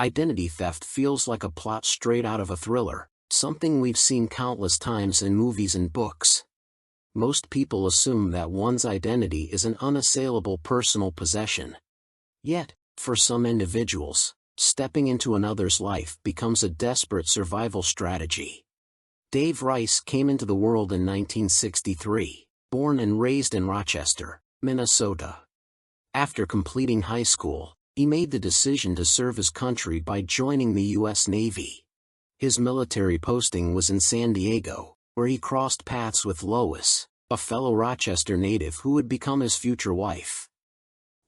Identity theft feels like a plot straight out of a thriller, something we've seen countless times in movies and books. Most people assume that one's identity is an unassailable personal possession. Yet, for some individuals, stepping into another's life becomes a desperate survival strategy. Dave Rice came into the world in 1963, born and raised in Rochester, Minnesota. After completing high school, he made the decision to serve his country by joining the U.S. Navy. His military posting was in San Diego, where he crossed paths with Lois, a fellow Rochester native who would become his future wife.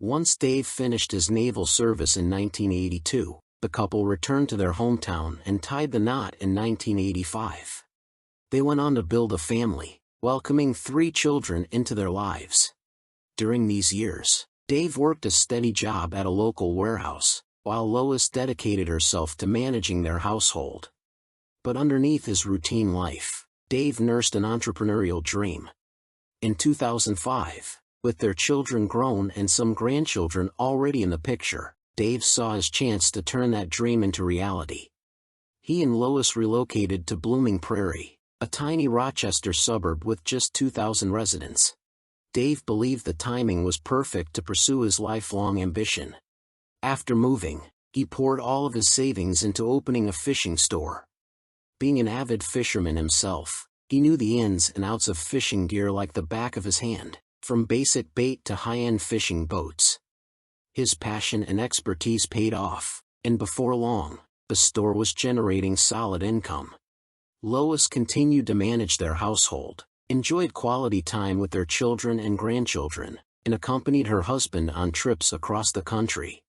Once Dave finished his naval service in 1982, the couple returned to their hometown and tied the knot in 1985. They went on to build a family, welcoming 3 children into their lives. During these years, Dave worked a steady job at a local warehouse, while Lois dedicated herself to managing their household. But underneath his routine life, Dave nursed an entrepreneurial dream. In 2005, with their children grown and some grandchildren already in the picture, Dave saw his chance to turn that dream into reality. He and Lois relocated to Blooming Prairie, a tiny Rochester suburb with just 2,000 residents. Dave believed the timing was perfect to pursue his lifelong ambition. After moving, he poured all of his savings into opening a fishing store. Being an avid fisherman himself, he knew the ins and outs of fishing gear like the back of his hand, from basic bait to high-end fishing boats. His passion and expertise paid off, and before long, the store was generating solid income. Lois continued to manage their household, enjoyed quality time with their children and grandchildren, and accompanied her husband on trips across the country.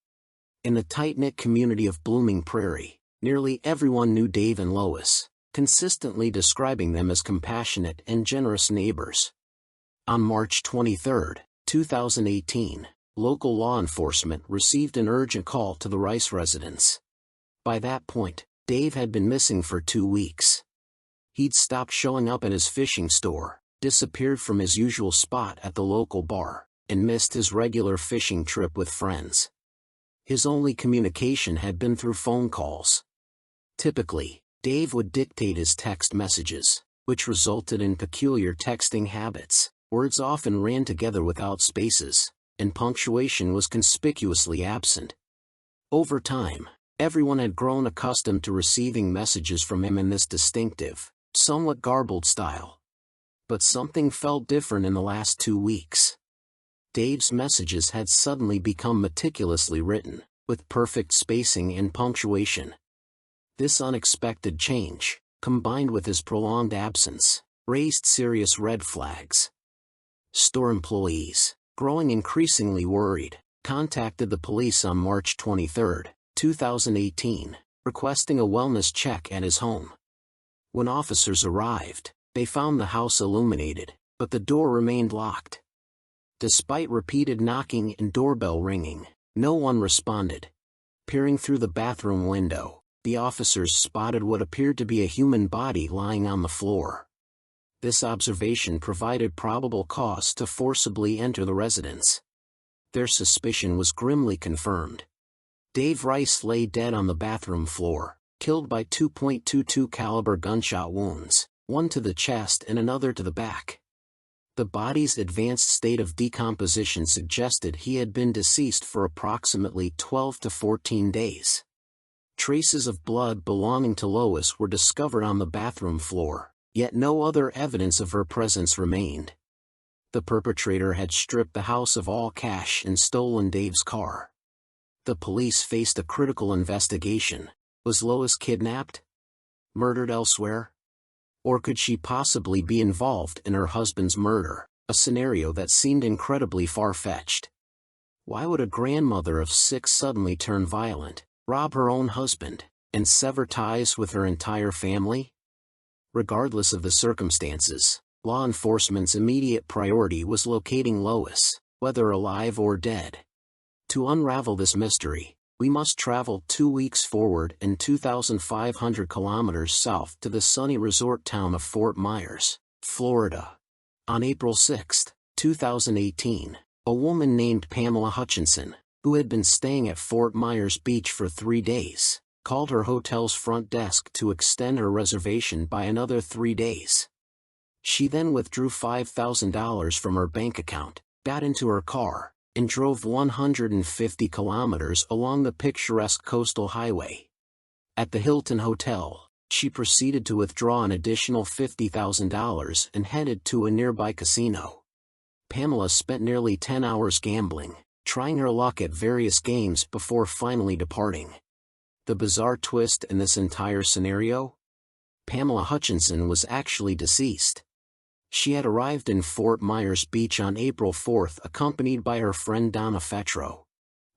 In the tight-knit community of Blooming Prairie, nearly everyone knew Dave and Lois, consistently describing them as compassionate and generous neighbors. On March 23, 2018, local law enforcement received an urgent call to the Rice residence. By that point, Dave had been missing for 2 weeks. He'd stopped showing up at his fishing store, disappeared from his usual spot at the local bar, and missed his regular fishing trip with friends. His only communication had been through phone calls. Typically, Dave would dictate his text messages, which resulted in peculiar texting habits. Words often ran together without spaces, and punctuation was conspicuously absent. Over time, everyone had grown accustomed to receiving messages from him in this distinctive, somewhat garbled style. But something felt different in the last 2 weeks. Dave's messages had suddenly become meticulously written, with perfect spacing and punctuation. This unexpected change, combined with his prolonged absence, raised serious red flags. Store employees, growing increasingly worried, contacted the police on March 23, 2018, requesting a wellness check at his home. When officers arrived, they found the house illuminated, but the door remained locked. Despite repeated knocking and doorbell ringing, no one responded. Peering through the bathroom window, the officers spotted what appeared to be a human body lying on the floor. This observation provided probable cause to forcibly enter the residence. Their suspicion was grimly confirmed. Dave Rice lay dead on the bathroom floor, killed by 2.22 caliber gunshot wounds, one to the chest and another to the back. The body's advanced state of decomposition suggested he had been deceased for approximately 12 to 14 days. Traces of blood belonging to Lois were discovered on the bathroom floor, yet no other evidence of her presence remained. The perpetrator had stripped the house of all cash and stolen Dave's car. The police faced a critical investigation. Was Lois kidnapped? Murdered elsewhere? Or could she possibly be involved in her husband's murder, a scenario that seemed incredibly far-fetched? Why would a grandmother of 6 suddenly turn violent, rob her own husband, and sever ties with her entire family? Regardless of the circumstances, law enforcement's immediate priority was locating Lois, whether alive or dead. To unravel this mystery, we must travel 2 weeks forward and 2,500 kilometers south to the sunny resort town of Fort Myers, Florida. On April 6, 2018, a woman named Pamela Hutchinson, who had been staying at Fort Myers Beach for 3 days, called her hotel's front desk to extend her reservation by another 3 days. She then withdrew $5,000 from her bank account, got into her car, and drove 150 kilometers along the picturesque coastal highway. At the Hilton Hotel, she proceeded to withdraw an additional $50,000 and headed to a nearby casino. Pamela spent nearly 10 hours gambling, trying her luck at various games before finally departing. The bizarre twist in this entire scenario? Pamela Hutchinson was actually deceased. She had arrived in Fort Myers Beach on April 4th accompanied by her friend Donna Fetro.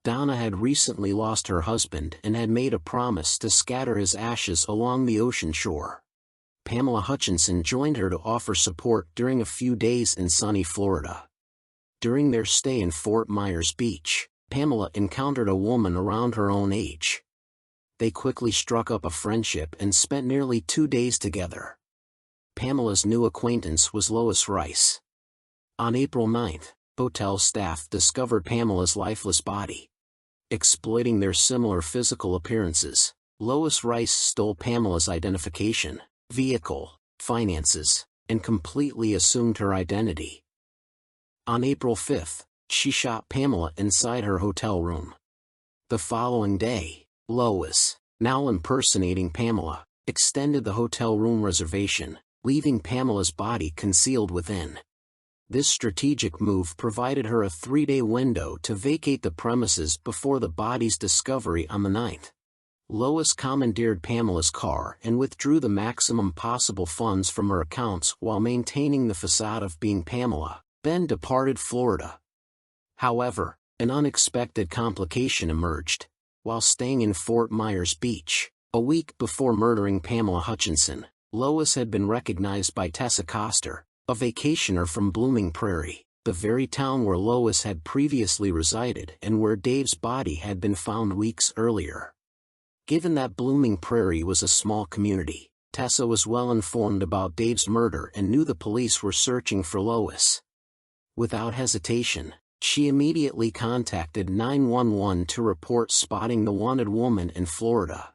Donna had recently lost her husband and had made a promise to scatter his ashes along the ocean shore. Pamela Hutchinson joined her to offer support during a few days in sunny Florida. During their stay in Fort Myers Beach, Pamela encountered a woman around her own age. They quickly struck up a friendship and spent nearly 2 days together. Pamela's new acquaintance was Lois Rice. On April 9th, hotel staff discovered Pamela's lifeless body. Exploiting their similar physical appearances, Lois Rice stole Pamela's identification, vehicle, finances, and completely assumed her identity. On April 5th, she shot Pamela inside her hotel room. The following day, Lois, now impersonating Pamela, extended the hotel room reservation, leaving Pamela's body concealed within. This strategic move provided her a 3-day window to vacate the premises before the body's discovery on the 9th. Lois commandeered Pamela's car and withdrew the maximum possible funds from her accounts while maintaining the facade of being Pamela, then departed Florida. However, an unexpected complication emerged. While staying in Fort Myers Beach, a week before murdering Pamela Hutchinson, Lois had been recognized by Tessa Coster, a vacationer from Blooming Prairie, the very town where Lois had previously resided and where Dave's body had been found weeks earlier. Given that Blooming Prairie was a small community, Tessa was well informed about Dave's murder and knew the police were searching for Lois. Without hesitation, she immediately contacted 911 to report spotting the wanted woman in Florida.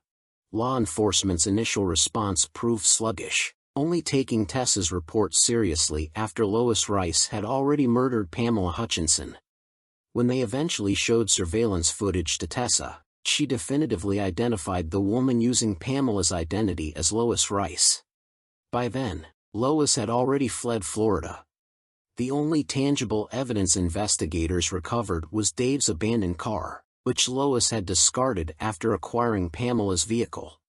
Law enforcement's initial response proved sluggish, only taking Tessa's report seriously after Lois Rice had already murdered Pamela Hutchinson. When they eventually showed surveillance footage to Tessa, she definitively identified the woman using Pamela's identity as Lois Rice. By then, Lois had already fled Florida. The only tangible evidence investigators recovered was Dave's abandoned car, which Lois had discarded after acquiring Pamela's vehicle.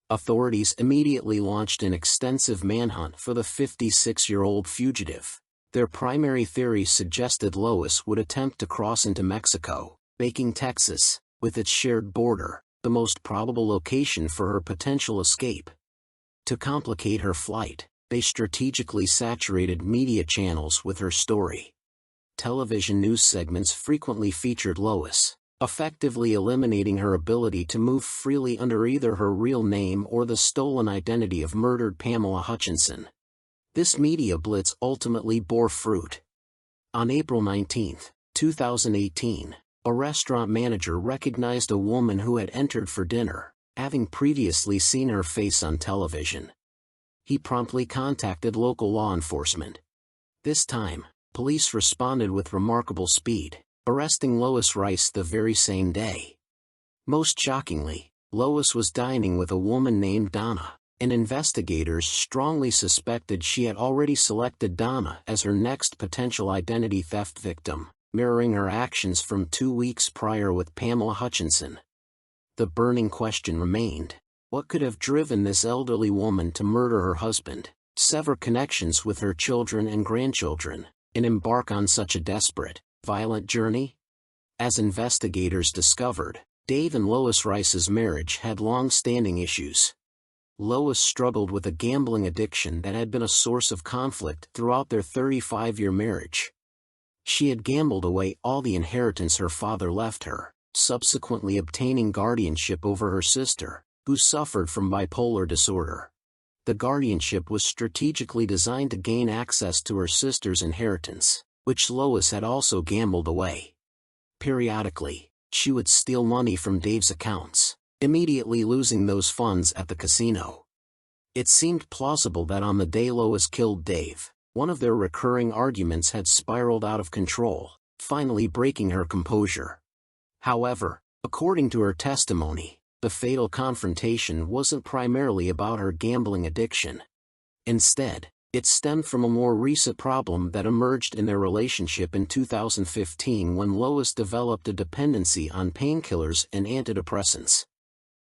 Authorities immediately launched an extensive manhunt for the 56-year-old fugitive. Their primary theory suggested Lois would attempt to cross into Mexico, making Texas, with its shared border, the most probable location for her potential escape. To complicate her flight, they strategically saturated media channels with her story. Television news segments frequently featured Lois, effectively eliminating her ability to move freely under either her real name or the stolen identity of murdered Pamela Hutchinson. This media blitz ultimately bore fruit. On April 19, 2018, a restaurant manager recognized a woman who had entered for dinner, having previously seen her face on television. He promptly contacted local law enforcement. This time, police responded with remarkable speed, arresting Lois Rice the very same day. Most shockingly, Lois was dining with a woman named Donna, and investigators strongly suspected she had already selected Donna as her next potential identity theft victim, mirroring her actions from 2 weeks prior with Pamela Hutchinson. The burning question remained: what could have driven this elderly woman to murder her husband, sever connections with her children and grandchildren, and embark on such a desperate, violent journey? As investigators discovered, Dave and Lois Rice's marriage had long-standing issues. Lois struggled with a gambling addiction that had been a source of conflict throughout their 35-year marriage. She had gambled away all the inheritance her father left her, subsequently obtaining guardianship over her sister, who suffered from bipolar disorder. The guardianship was strategically designed to gain access to her sister's inheritance, which Lois had also gambled away. Periodically, she would steal money from Dave's accounts, immediately losing those funds at the casino. It seemed plausible that on the day Lois killed Dave, one of their recurring arguments had spiraled out of control, finally breaking her composure. However, according to her testimony, the fatal confrontation wasn't primarily about her gambling addiction. Instead, it stemmed from a more recent problem that emerged in their relationship in 2015 when Lois developed a dependency on painkillers and antidepressants.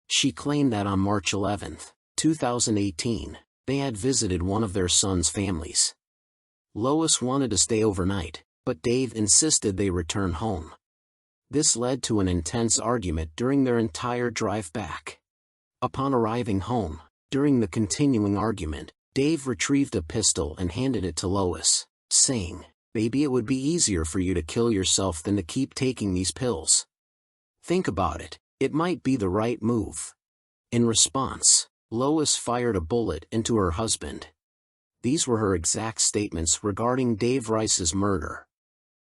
She claimed that on March 11, 2018, they had visited one of their son's families. Lois wanted to stay overnight, but Dave insisted they return home. This led to an intense argument during their entire drive back. Upon arriving home, during the continuing argument, Dave retrieved a pistol and handed it to Lois, saying, "Baby, it would be easier for you to kill yourself than to keep taking these pills. Think about it, it might be the right move." In response, Lois fired a bullet into her husband. These were her exact statements regarding Dave Rice's murder.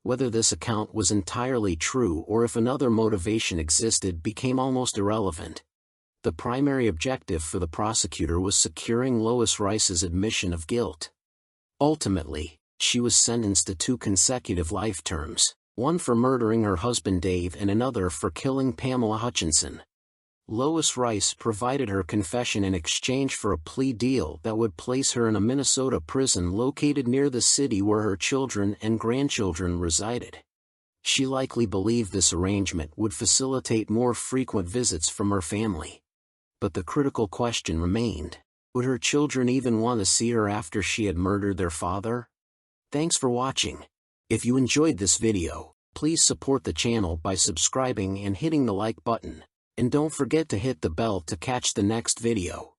Whether this account was entirely true or if another motivation existed became almost irrelevant. The primary objective for the prosecutor was securing Lois Rice's admission of guilt. Ultimately, she was sentenced to 2 consecutive life terms, one for murdering her husband Dave and another for killing Pamela Hutchinson. Lois Rice provided her confession in exchange for a plea deal that would place her in a Minnesota prison located near the city where her children and grandchildren resided. She likely believed this arrangement would facilitate more frequent visits from her family. But the critical question remained: would her children even want to see her after she had murdered their father? Thanks for watching. If you enjoyed this video, please support the channel by subscribing and hitting the like button. And don't forget to hit the bell to catch the next video.